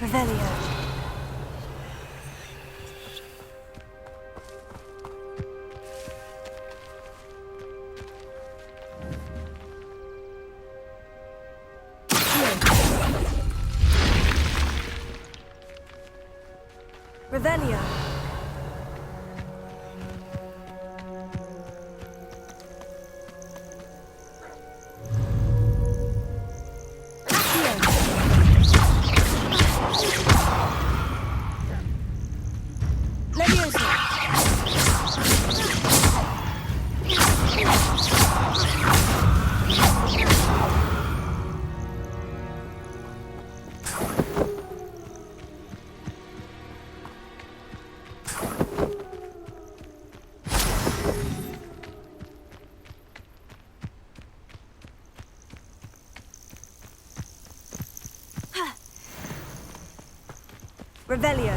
Revelio. Revelio. Revelio.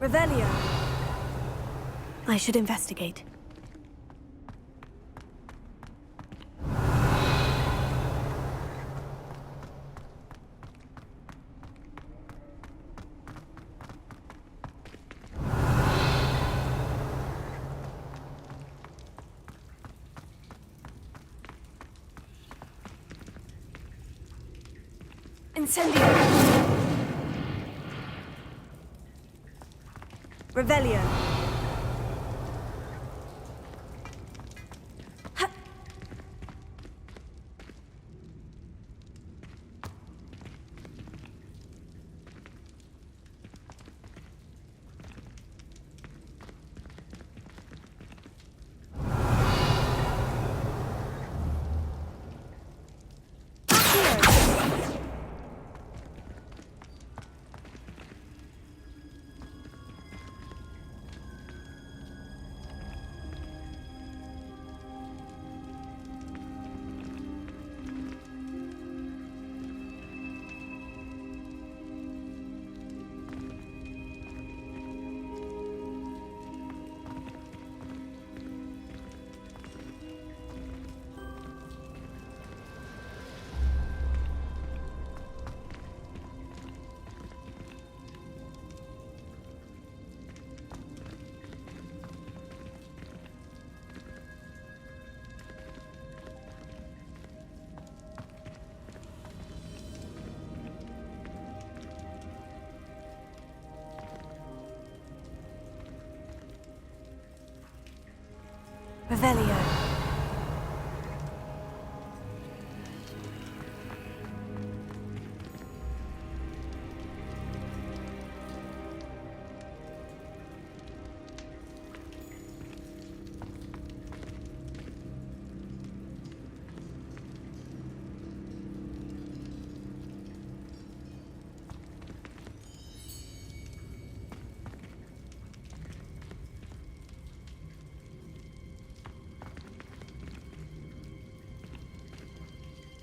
Revelio. I should investigate. Incendio. Revelio. Revelio.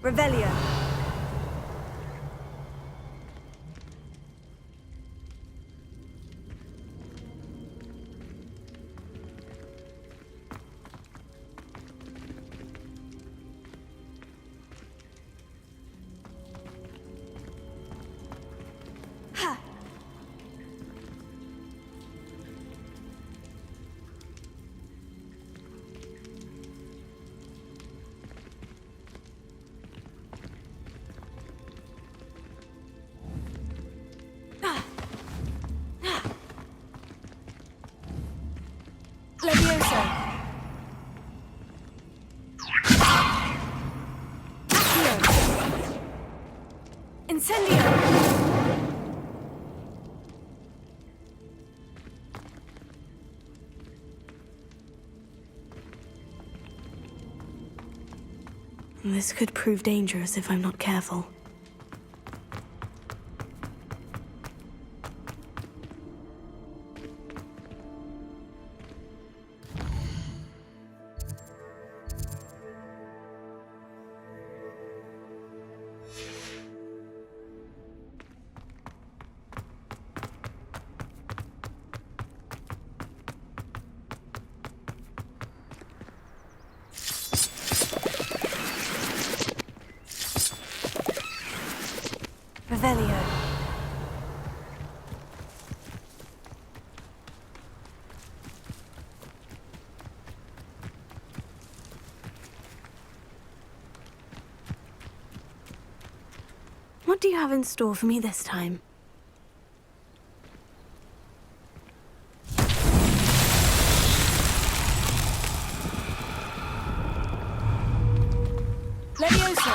Revelio. Levioso. Accio. Incendio. This could prove dangerous if I'm not careful. Revelio. What do you have in store for me this time? Levioso.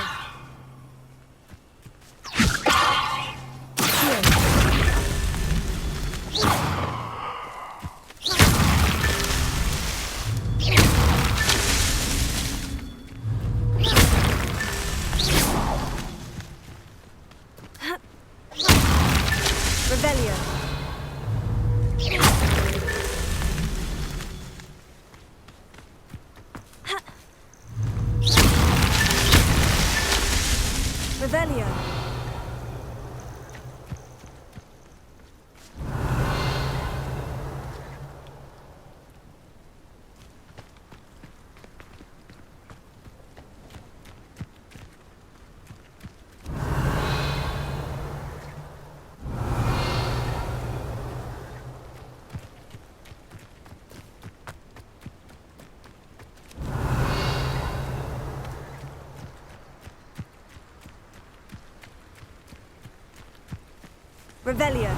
Revelio. Revelio. Revelio.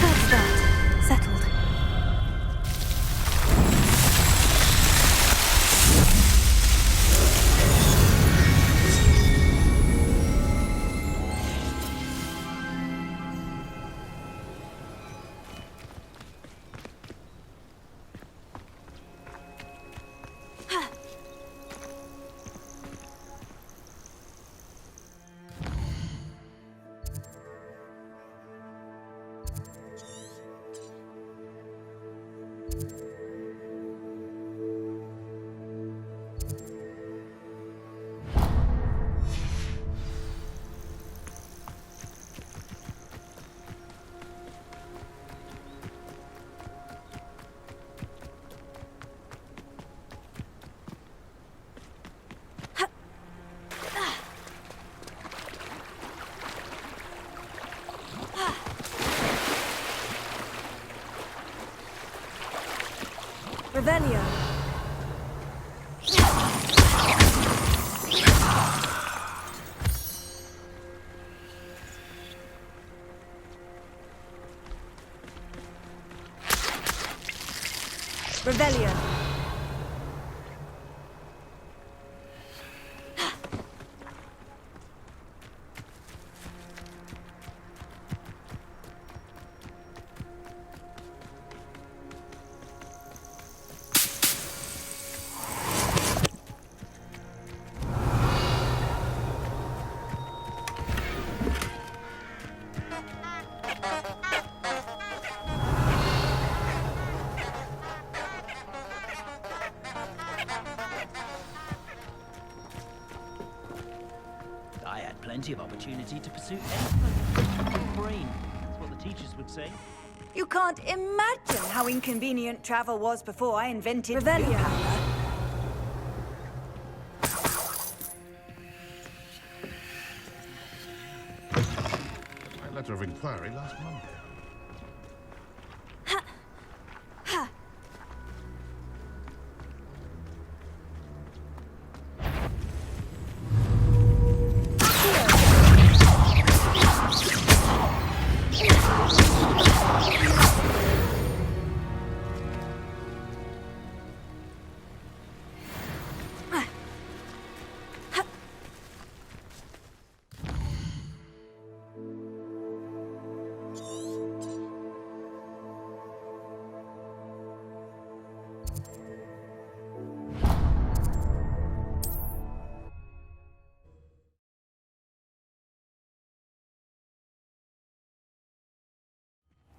That's that. Settled. Revelio. Revelio. plenty of opportunity to pursue any kind of brain. That's what the teachers would say. You can't imagine how inconvenient travel was before I invented Revelio. power. My letter of inquiry last month.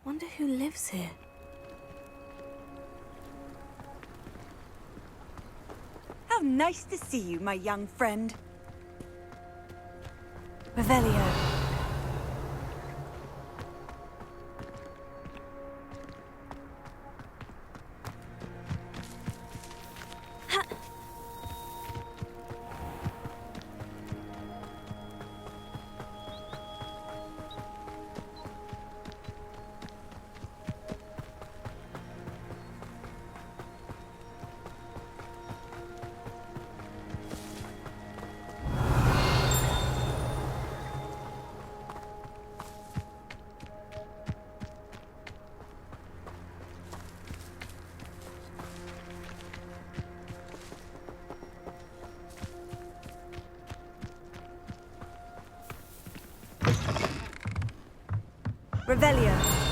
Wonder who lives here. How nice to see you, my young friend. Revelio. Revelio.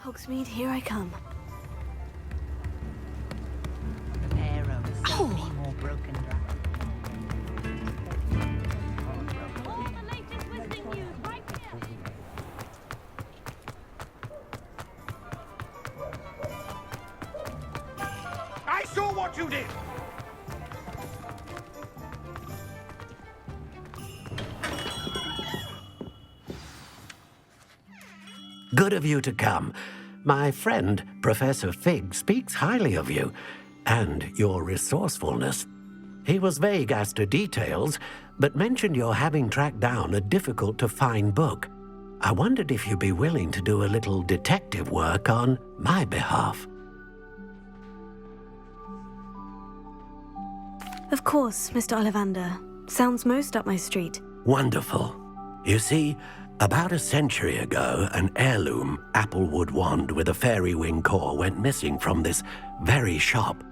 Hogsmeade, here I come. Arrow, save me more broken glass. All the latest whistling news right here. I saw what you did! Good of you to come. My friend, Professor Fig, speaks highly of you and your resourcefulness. He was vague as to details, but mentioned your having tracked down a difficult-to-find book. I wondered if you'd be willing to do a little detective work on my behalf. Of course, Mr. Ollivander. Sounds most up my street. Wonderful. You see, about a century ago, an heirloom applewood wand with a fairy wing core went missing from this very shop.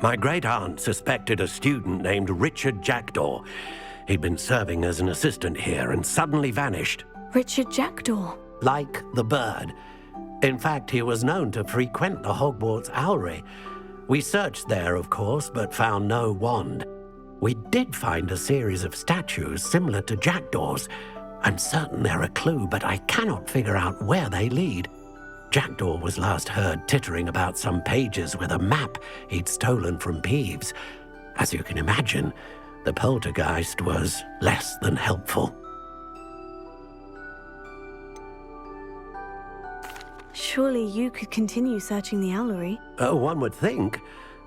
My great-aunt suspected a student named Richard Jackdaw. He'd been serving as an assistant here and suddenly vanished. Richard Jackdaw. Like the bird. In fact, he was known to frequent the Hogwarts Owlery. We searched there, of course, but found no wand. We did find a series of statues similar to Jackdaw's. I'm certain they're a clue, but I cannot figure out where they lead. Jackdaw was last heard tittering about some pages with a map he'd stolen from Peeves. As you can imagine, the poltergeist was less than helpful. Surely you could continue searching the owlery. Oh, one would think.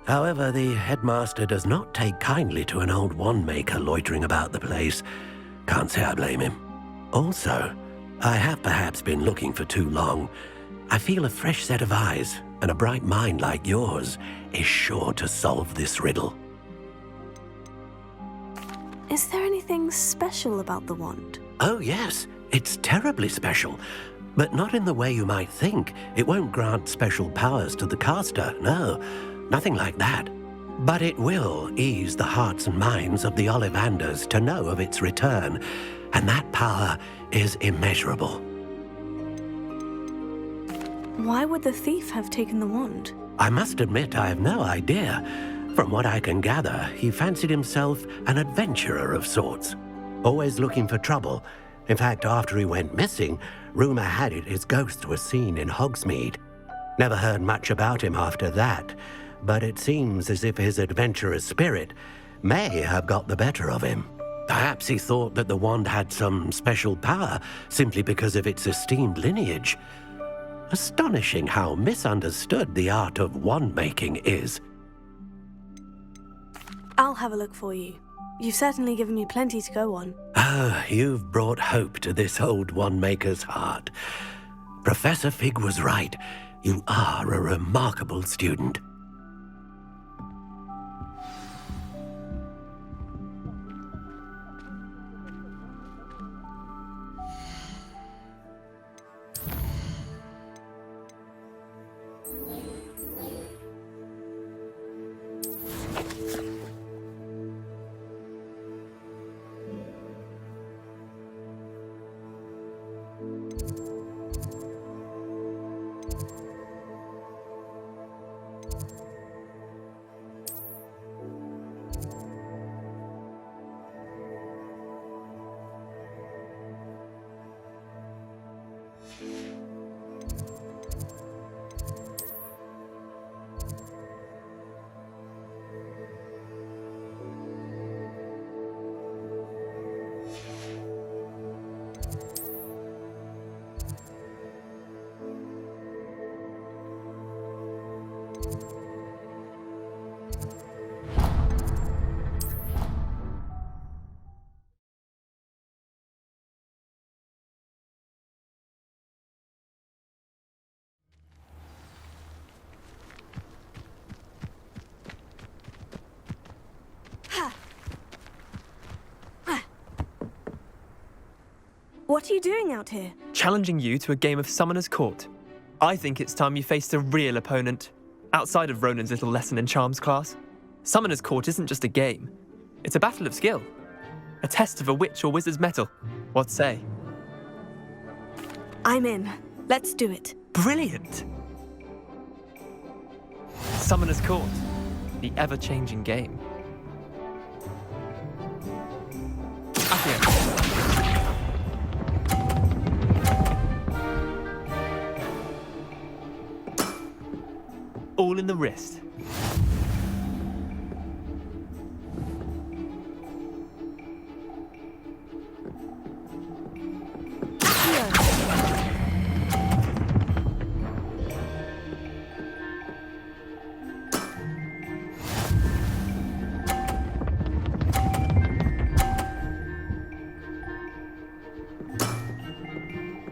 However, the headmaster does not take kindly to an old wand-maker loitering about the place. Can't say I blame him. Also, I have perhaps been looking for too long. I feel a fresh set of eyes and a bright mind like yours is sure to solve this riddle. Is there anything special about the wand? Oh, yes. It's terribly special. But not in the way you might think. It won't grant special powers to the caster, no. Nothing like that. But it will ease the hearts and minds of the Ollivanders to know of its return, and that power is immeasurable. Why would the thief have taken the wand? I must admit I have no idea. From what I can gather, he fancied himself an adventurer of sorts, always looking for trouble. In fact, after he went missing, rumor had it his ghost was seen in Hogsmeade. Never heard much about him after that, but it seems as if his adventurous spirit may have got the better of him. Perhaps he thought that the wand had some special power simply because of its esteemed lineage. Astonishing how misunderstood the art of wand-making is. I'll have a look for you. You've certainly given me plenty to go on. Oh, you've brought hope to this old wand-maker's heart. Professor Fig was right. You are a remarkable student. What are you doing out here? Challenging you to a game of Summoner's Court. I think it's time you faced a real opponent, outside of Ronan's little lesson in charms class. Summoner's Court isn't just a game. It's a battle of skill. A test of a witch or wizard's mettle. What say? I'm in. Let's do it. Brilliant! Summoner's Court, the ever-changing game. Accio. All in the wrist.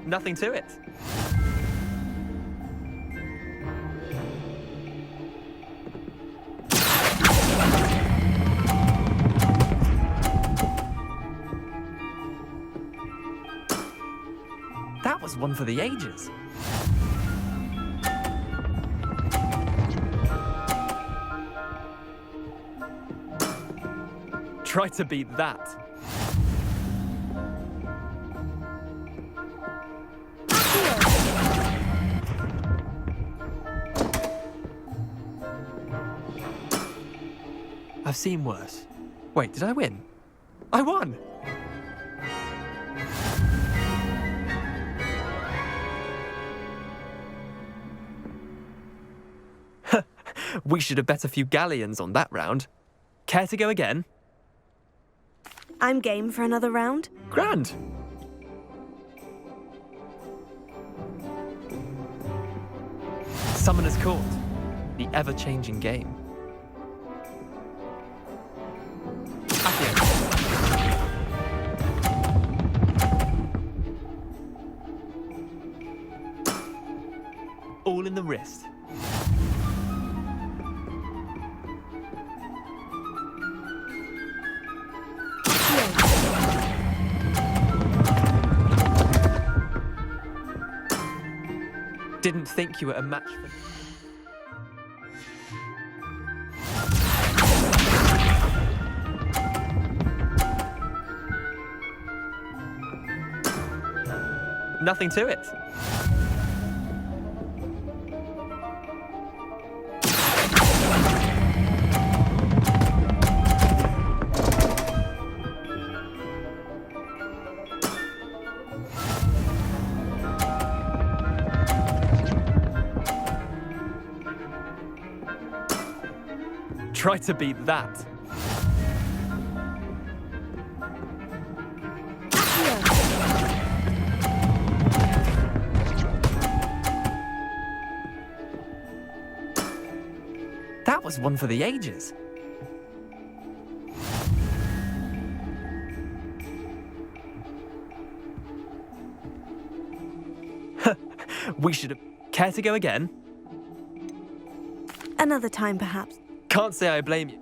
Nothing to it. was one for the ages. Try to beat that. I've seen worse. Wait, did I win? I won! We should have bet a few galleons on that round. Care to go again? I'm game for another round. Grand! Summoner's Court. The ever-changing game. All in the wrist. Didn't think you were a match for... Nothing to it. Try to beat that. That was one for the ages. We should have... Care to go again? Another time, perhaps. Can't say I blame you.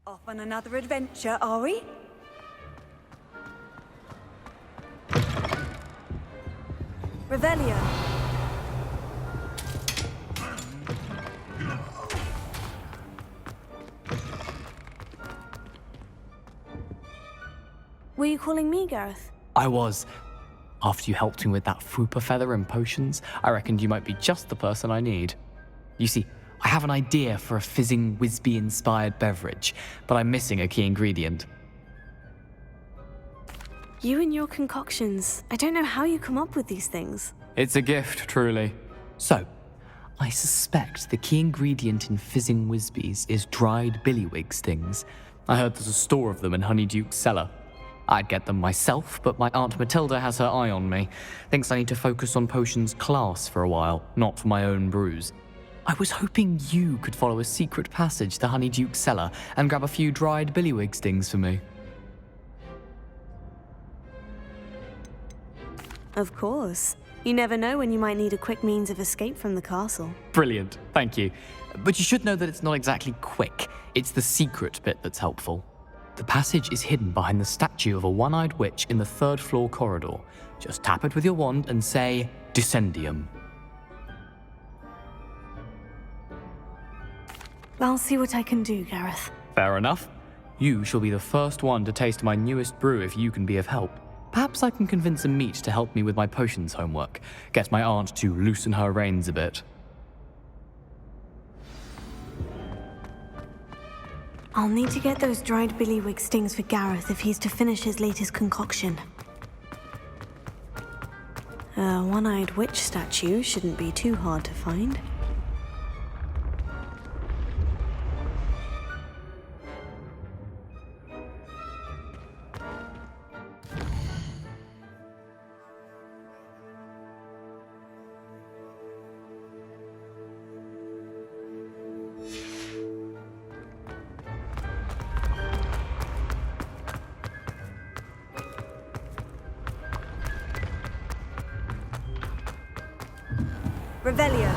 Off on another adventure, are we? Revelio. Were you calling me, Gareth? I was. After you helped me with that Fupa feather and potions, I reckoned you might be just the person I need. You see, I have an idea for a fizzing Wisby-inspired beverage, but I'm missing a key ingredient. You and your concoctions. I don't know how you come up with these things. It's a gift, truly. So, I suspect the key ingredient in fizzing Wisbies is dried billywig stings. I heard there's a store of them in Honeyduke's cellar. I'd get them myself, but my Aunt Matilda has her eye on me. Thinks I need to focus on potions class for a while, not for my own brews. I was hoping you could follow a secret passage to Honeyduke's cellar and grab a few dried billywig stings for me. Of course. You never know when you might need a quick means of escape from the castle. Brilliant, thank you. But you should know that it's not exactly quick. It's the secret bit that's helpful. The passage is hidden behind the statue of a one-eyed witch in the third-floor corridor. Just tap it with your wand and say, Descendium. I'll see what I can do, Gareth. Fair enough. You shall be the first one to taste my newest brew if you can be of help. Perhaps I can convince a meat to help me with my potions homework. Get my aunt to loosen her reins a bit. I'll need to get those dried billywig stings for Gareth if he's to finish his latest concoction. A one-eyed witch statue shouldn't be too hard to find. Revelio.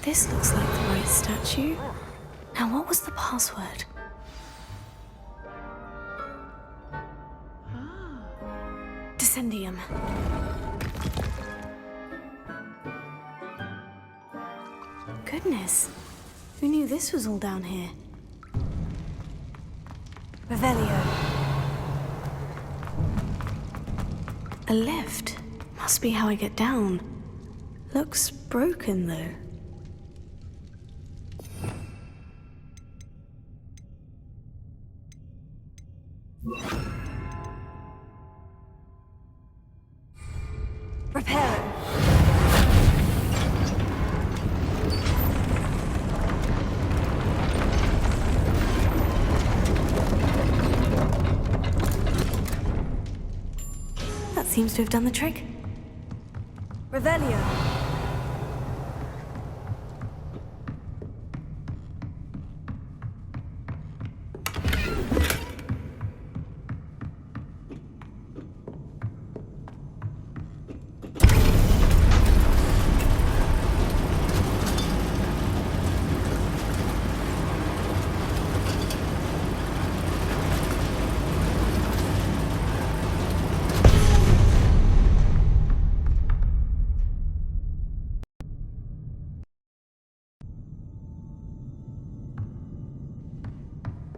This looks like the right statue. Now, what was the password? Descendium. Goodness. Who knew this was all down here? Revelio. A lift. Must be how I get down. Looks broken, though. Reparo. That seems to have done the trick. Revelio.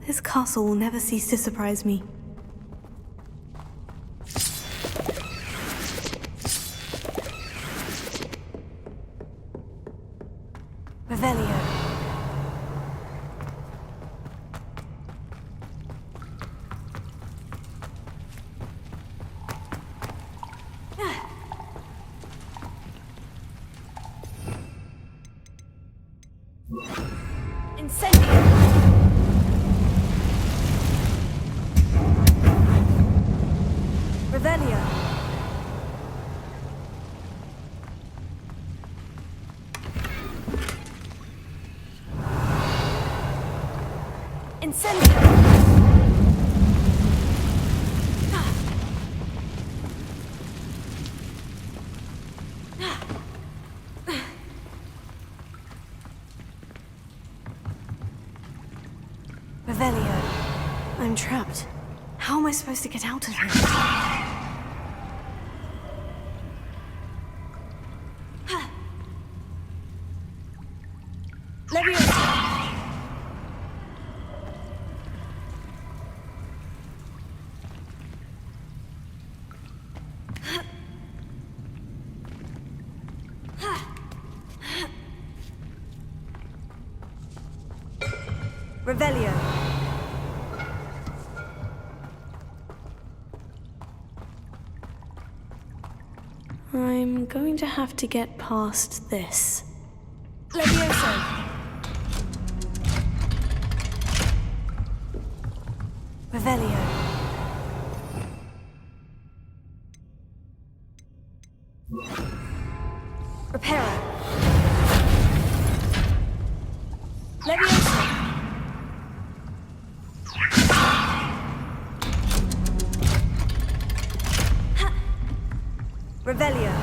This castle will never cease to surprise me. Revelio. Incendio. Revelio. Incendio. Revelio. I'm trapped. How am I supposed to get out of here? Leviosa. Revelio. I'm going to have to get past this. Levioso. Revelio. Reparo. Levioso. Revelio.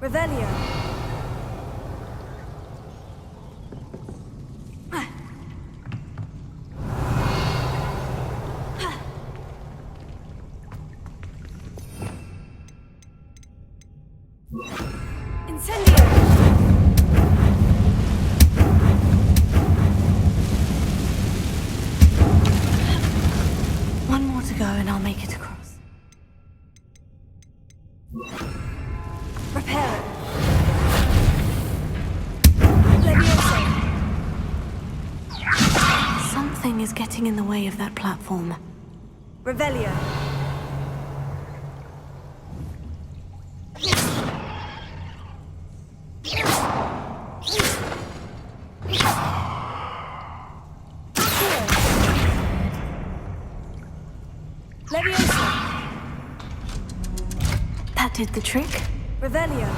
Revelio. Nothing is getting in the way of that platform. Revelio. Leviosa. That did the trick. Revelio.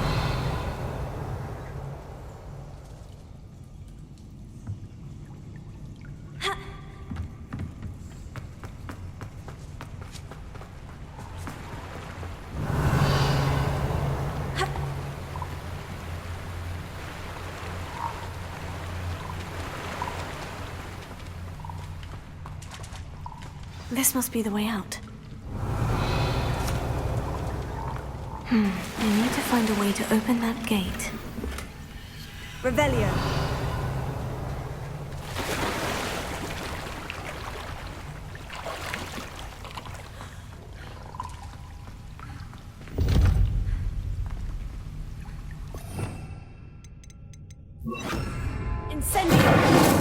This must be the way out. I need to find a way to open that gate. Revelio. Incendio.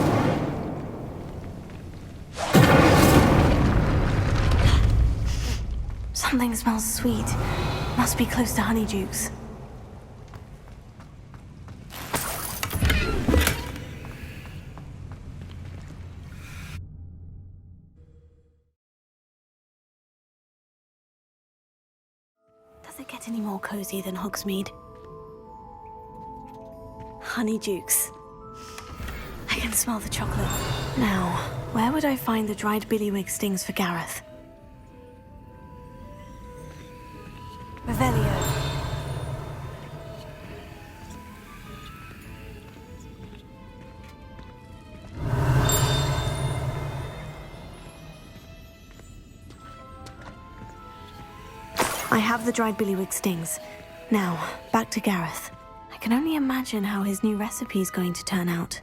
Something smells sweet. Must be close to Honeydukes. Does it get any more cozy than Hogsmeade? Honeydukes. I can smell the chocolate. Now, where would I find the dried billywig stings for Gareth? Revelio. I have the dried billywig stings. Now, back to Gareth. I can only imagine how his new recipe is going to turn out.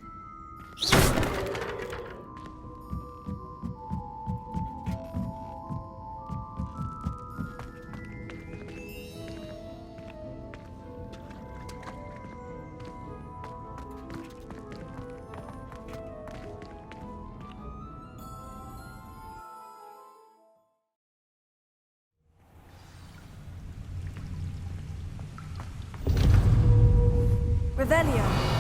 Revelio.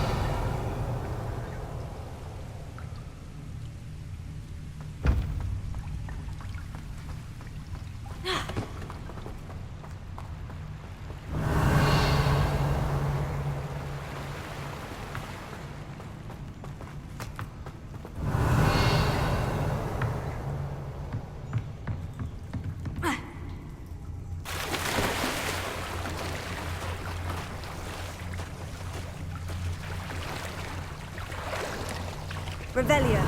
Revelio.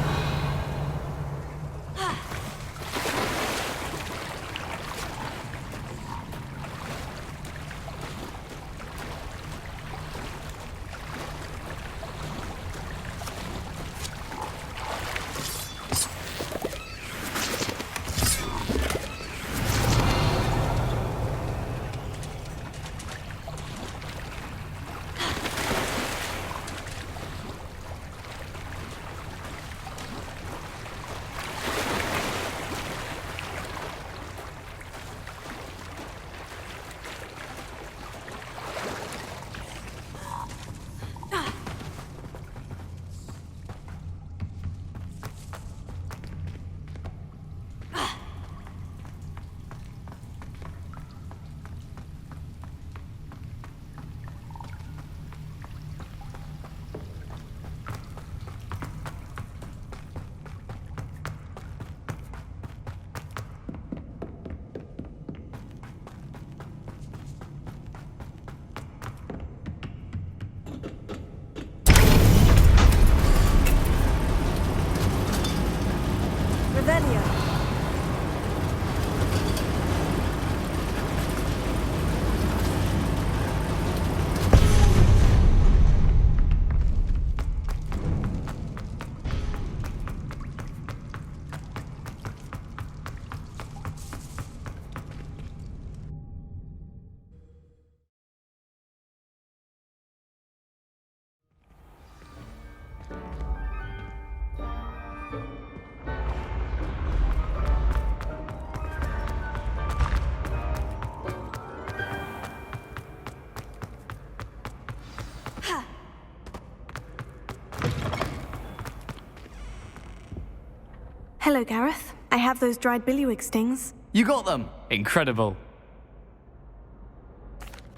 Hello, Gareth. I have those dried billywig stings. You got them! Incredible.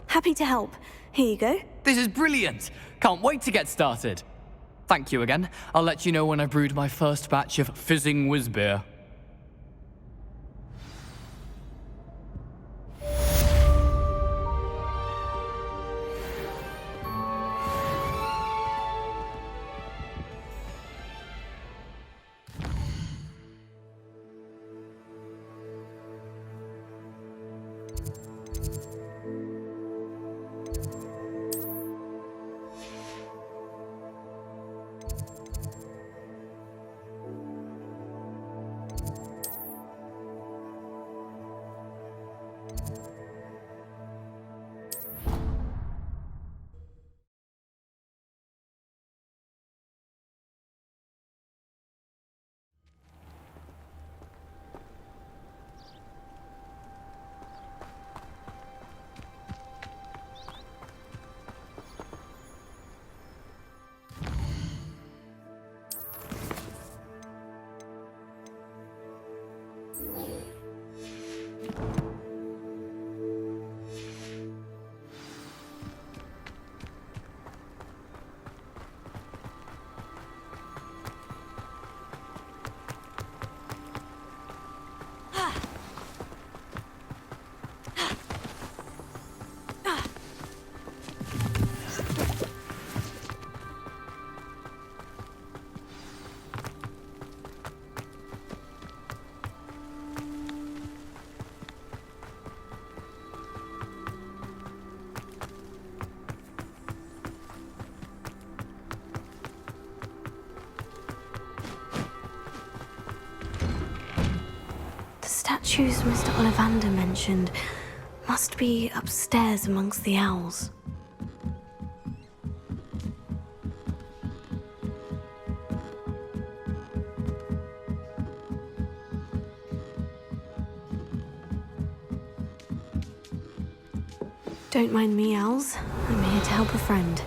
Happy to help. Here you go. This is brilliant! Can't wait to get started. Thank you again. I'll let you know when I brewed my first batch of fizzing whiz beer. Statues Mr. Ollivander mentioned must be upstairs amongst the owls. Don't mind me, owls. I'm here to help a friend.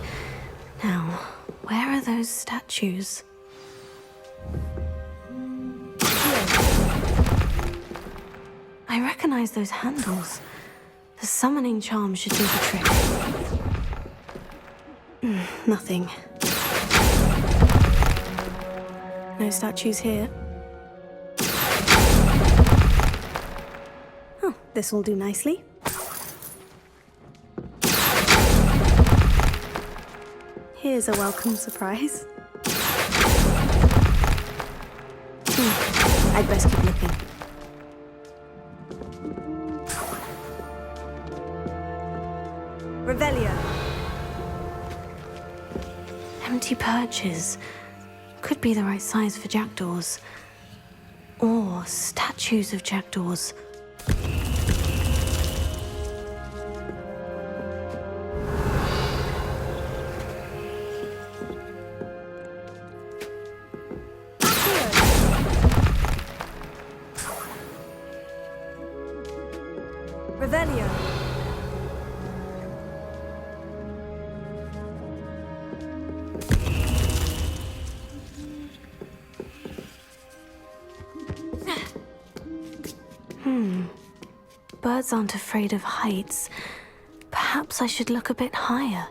Now, where are those statues? I recognize those handles. The summoning charm should do the trick. Nothing. No statues here. Oh, this will do nicely. Here's a welcome surprise. I'd best keep looking. Revelio. Empty perches. Could be the right size for jackdaws. Or statues of jackdaws. Revelio. Birds aren't afraid of heights. Perhaps I should look a bit higher.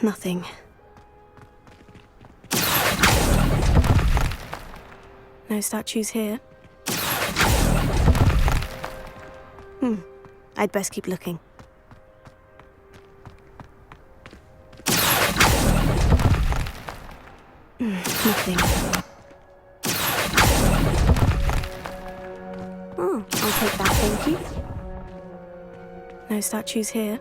Nothing. No statues here. I'd best keep looking. Nothing. Oh, I'll take that, thank you. No statues here.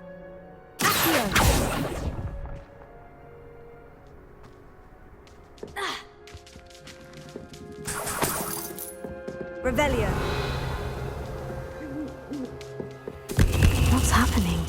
Revelio. What's happening?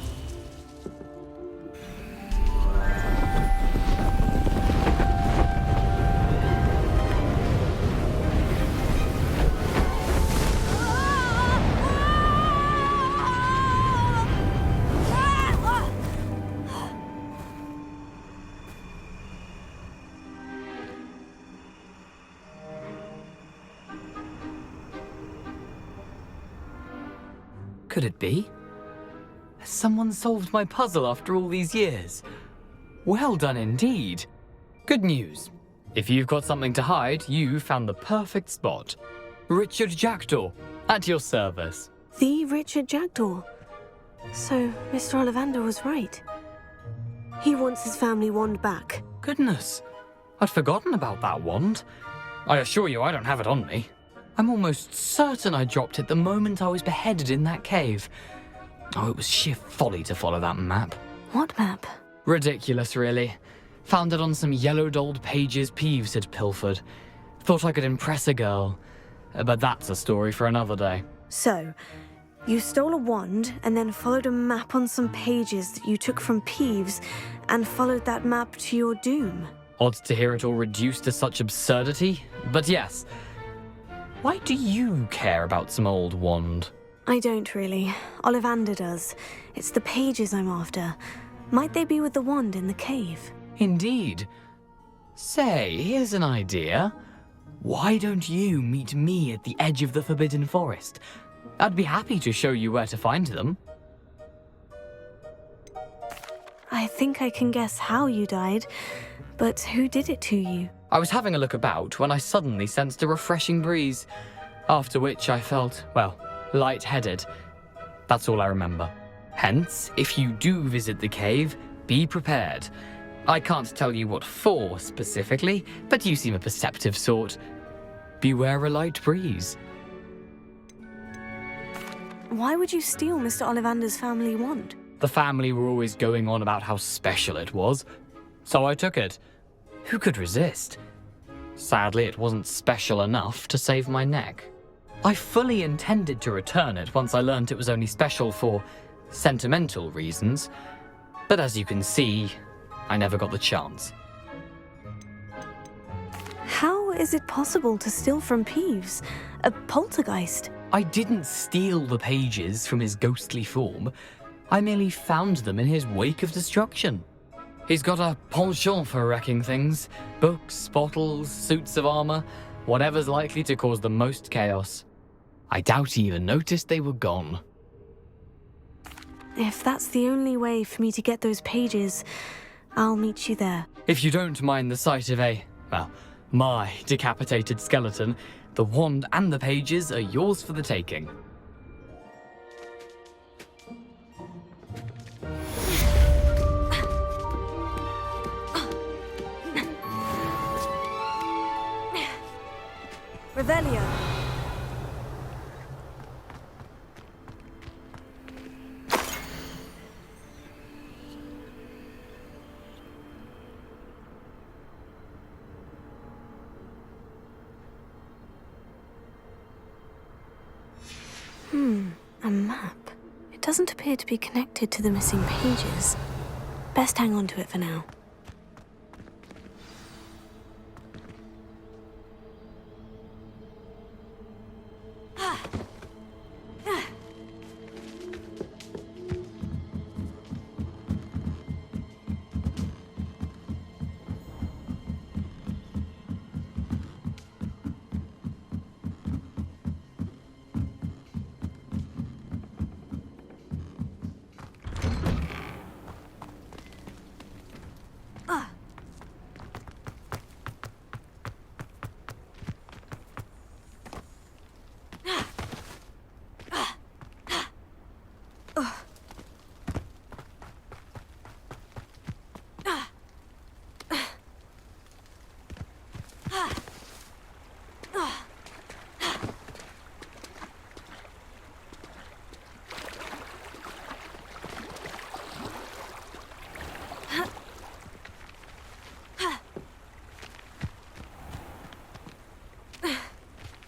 could it be? Has someone solved my puzzle after all these years? Well done indeed. Good news. If you've got something to hide, you found the perfect spot. Richard Jackdaw, at your service. The Richard Jackdaw. So, Mr. Ollivander was right. He wants his family wand back. Goodness, I'd forgotten about that wand. I assure you I don't have it on me. I'm almost certain I dropped it the moment I was beheaded in that cave. Oh, it was sheer folly to follow that map. What map? Ridiculous, really. Found it on some yellowed old pages Peeves had pilfered. Thought I could impress a girl. But that's a story for another day. So, you stole a wand and then followed a map on some pages that you took from Peeves and followed that map to your doom. Odd to hear it all reduced to such absurdity, but yes. Why do you care about some old wand? I don't really. Ollivander does. It's the pages I'm after. Might they be with the wand in the cave? Indeed. Say, here's an idea. Why don't you meet me at the edge of the Forbidden Forest? I'd be happy to show you where to find them. I think I can guess how you died, but who did it to you? I was having a look about when I suddenly sensed a refreshing breeze, after which I felt, well, lightheaded. That's all I remember. Hence, if you do visit the cave, be prepared. I can't tell you what for specifically, but you seem a perceptive sort. Beware a light breeze. Why would you steal Mr. Ollivander's family wand? The family were always going on about how special it was, so I took it. Who could resist? Sadly, it wasn't special enough to save my neck. I fully intended to return it once I learned it was only special for sentimental reasons, but as you can see, I never got the chance. How is it possible to steal from Peeves? A poltergeist? I didn't steal the pages from his ghostly form. I merely found them in his wake of destruction. He's got a penchant for wrecking things. Books, bottles, suits of armor, whatever's likely to cause the most chaos. I doubt he even noticed they were gone. If that's the only way for me to get those pages, I'll meet you there. If you don't mind the sight of my decapitated skeleton, the wand and the pages are yours for the taking. Revelio. A map. It doesn't appear to be connected to the missing pages. Best hang on to it for now.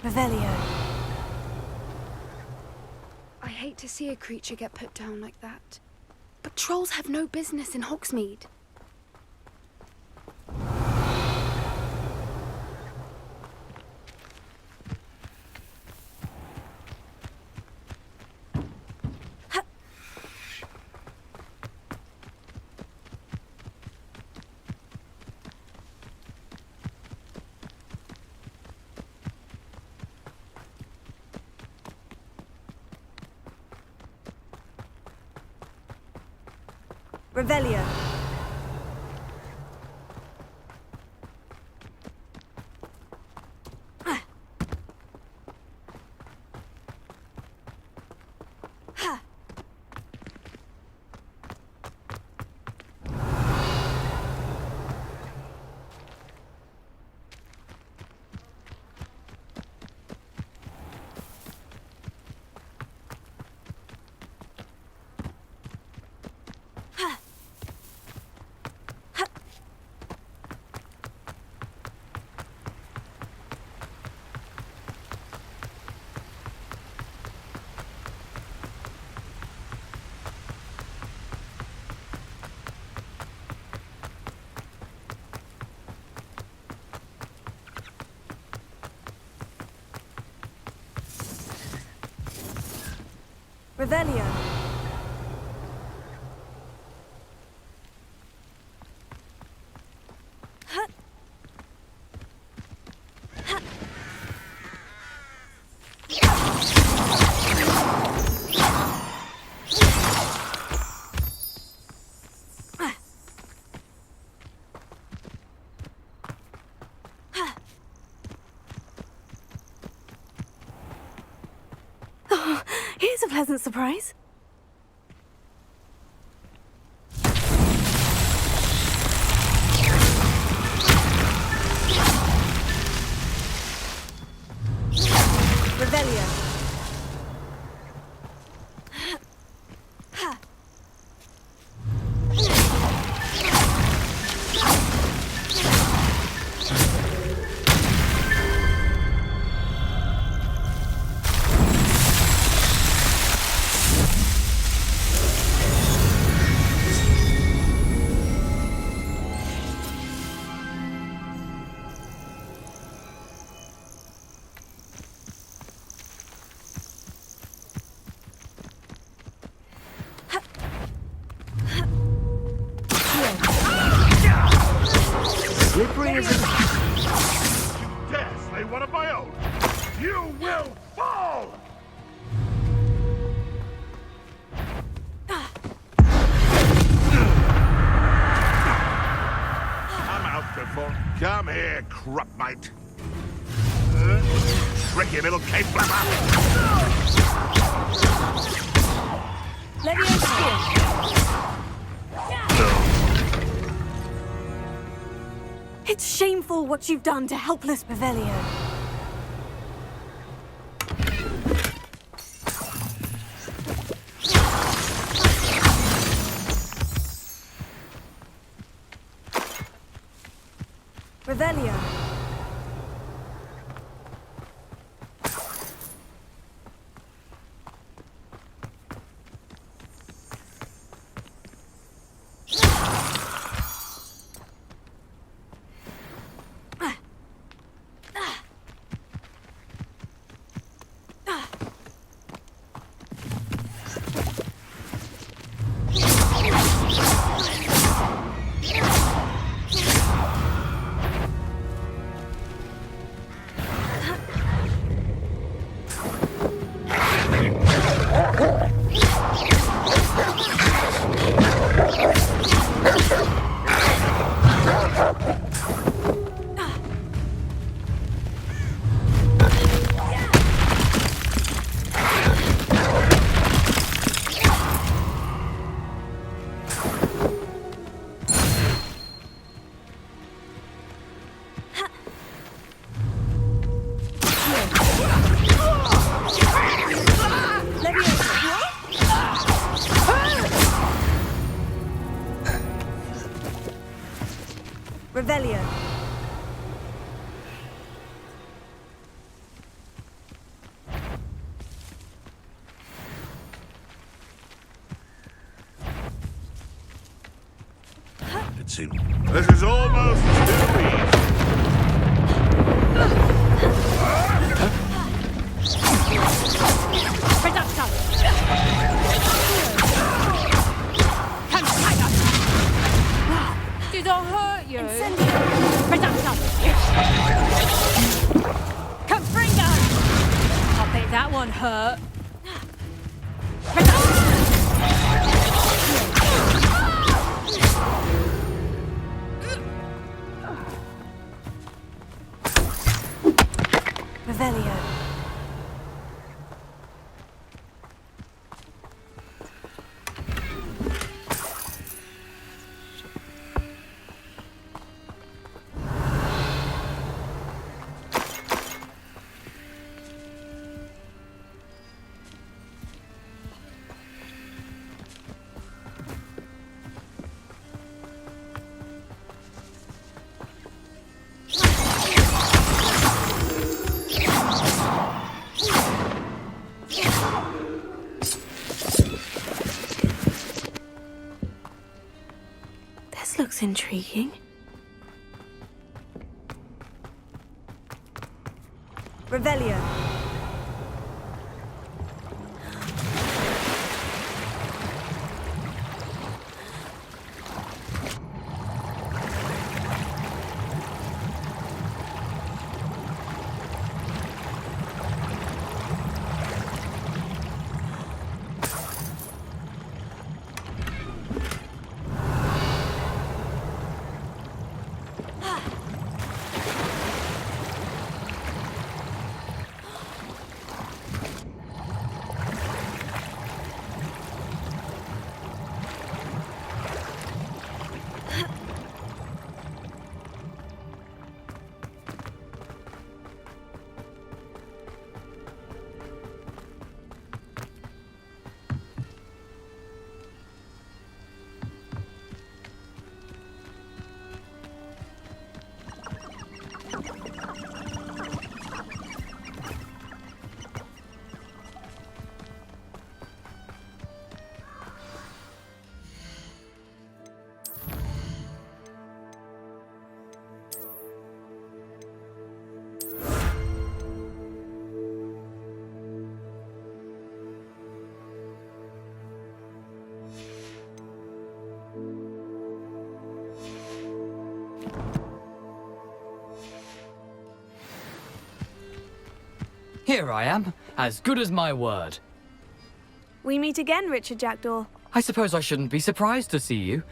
Revelio. I hate to see a creature get put down like that. But trolls have no business in Hogsmeade. Revelio. Revelio. Oh, here's a pleasant surprise. Revelio. Slippery as a... You dare slay one of my own! You will fall! I'm out before. Come here, crupmite. Tricky little cave flapper! Levio's spear. It's shameful what you've done to helpless Revelio. Revelio. Revelio. It seems this is almost too easy. Did I hurt you? Confringo! I bet that one hurt. looks intriguing. Revelio. Here I am, as good as my word. We meet again, Richard Jackdaw. I suppose I shouldn't be surprised to see you.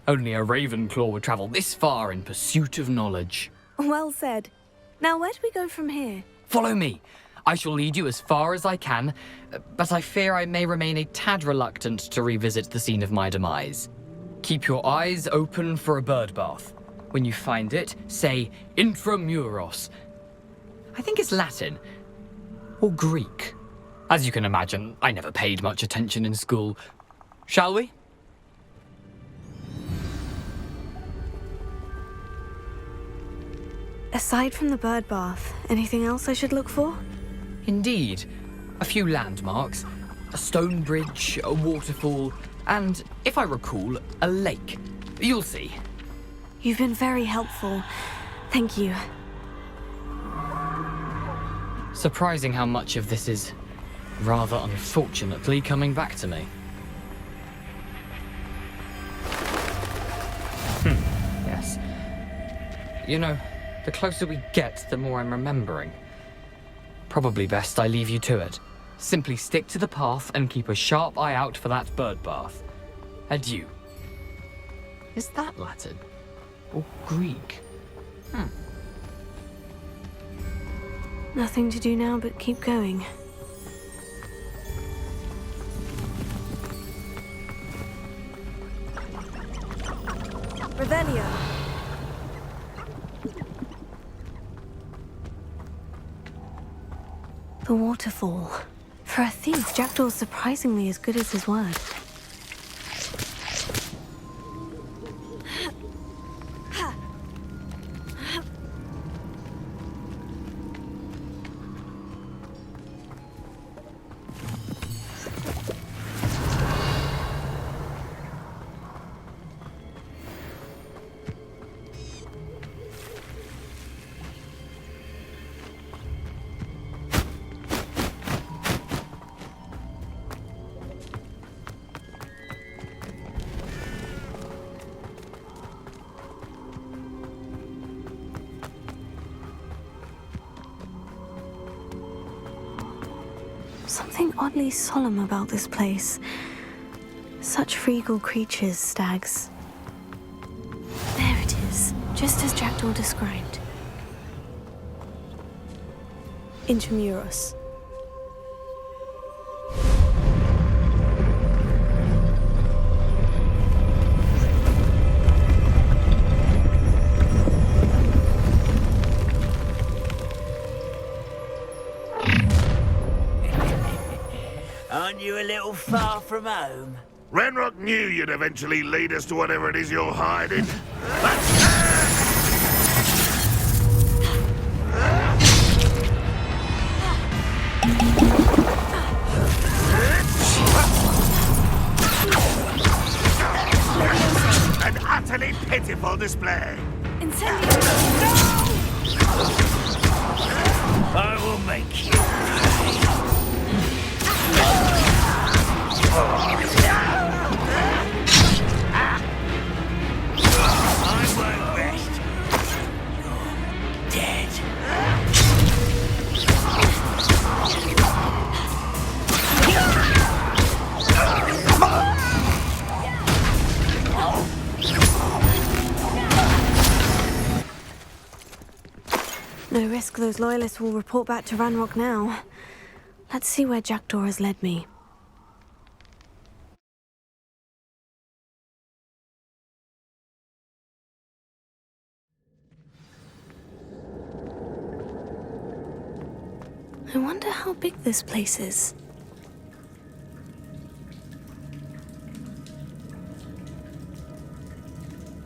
Only a Ravenclaw would travel this far in pursuit of knowledge. Well said. Now, where do we go from here? Follow me. I shall lead you as far as I can, but I fear I may remain a tad reluctant to revisit the scene of my demise. Keep your eyes open for a bird bath. When you find it, say intramuros. I think it's Latin. Or Greek. As you can imagine, I never paid much attention in school. Shall we? Aside from the bird bath, anything else I should look for? Indeed. A few landmarks, a stone bridge, a waterfall, and, if I recall, a lake. You'll see. You've been very helpful. Thank you. Surprising how much of this is, rather unfortunately, coming back to me. Yes. You know, the closer we get, the more I'm remembering. Probably best I leave you to it. Simply stick to the path and keep a sharp eye out for that bird bath. Adieu. Is that Latin? Or Greek? Nothing to do now but keep going. Revelio. The waterfall. For a thief, Jackdaw's surprisingly as good as his word. Something oddly solemn about this place. Such regal creatures, stags. There it is, just as Jackdaw described. Intramuros. Aren't you a little far from home? Renrock knew you'd eventually lead us to whatever it is you're hiding. An utterly pitiful spectacle display. Incendiary! I will make you I won't rest. You're dead. No risk those loyalists will report back to Ranrock now. Let's see where Jackdaw has led me. I wonder how big this place is.